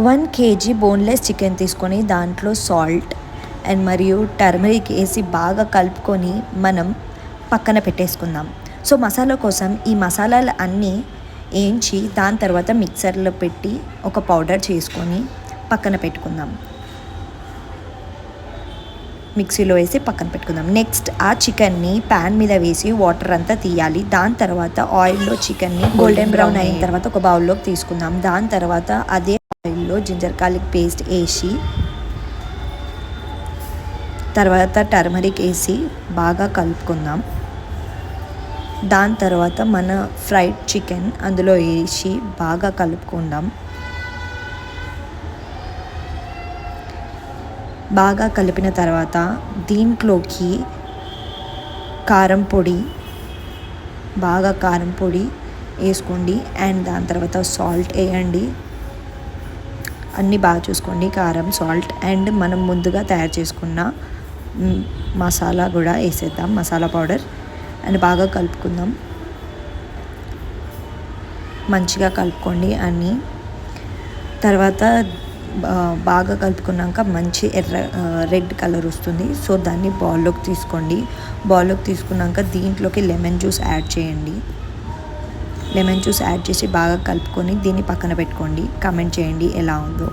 1 KG boneless chicken తీసుకొని దాంట్లో salt and మరియు టర్మరిక్ వేసి బాగా కలుపుకొని మనం పక్కన పెట్టేసుకుందాం. సో మసాలా కోసం ఈ మసాలాలు అన్నీ వేయించి దాని తర్వాత మిక్సర్లో పెట్టి ఒక పౌడర్ చేసుకొని పక్కన పెట్టుకుందాం. మిక్సీలో వేసి పక్కన పెట్టుకుందాం. నెక్స్ట్ ఆ చికెన్ని ప్యాన్ మీద వేసి వాటర్ అంతా తీయాలి. దాని తర్వాత ఆయిల్లో చికెన్ని గోల్డెన్ బ్రౌన్ అయిన తర్వాత ఒక బౌల్లోకి తీసుకుందాం. దాని తర్వాత అదే ఆయిల్లో జింజర్ గార్లిక్ పేస్ట్ వేసి తర్వాత టర్మరిక్ వేసి బాగా కలుపుకుందాం. దాని తర్వాత మన ఫ్రైడ్ చికెన్ అందులో వేసి బాగా కలుపుకుందాం. బాగా కలిపిన తర్వాత దీంట్లోకి కారం పొడి వేసుకోండి అండ్ దాని తర్వాత సాల్ట్ వేయండి. అన్నీ బాగా చూసుకోండి, కారం, సాల్ట్ అండ్ మనం ముందుగా తయారు చేసుకున్న మసాలా కూడా వేసేద్దాం, మసాలా పౌడర్ అండ్ బాగా కలుపుకుందాం. మంచిగా కలుపుకోండి అన్నీ. తర్వాత బాగా కలుపుకున్నాక మంచి రెడ్ కలర్ వస్తుంది. సో దాన్ని బౌల్లోకి తీసుకోండి. బౌల్లోకి తీసుకున్నాక దీంట్లోకి లెమన్ జ్యూస్ యాడ్ చేయండి. లెమన్ జ్యూస్ యాడ్ చేసి బాగా కలుపుకొని దీన్ని పక్కన పెట్టుకోండి. కామెంట్ చేయండి ఎలా ఉందో.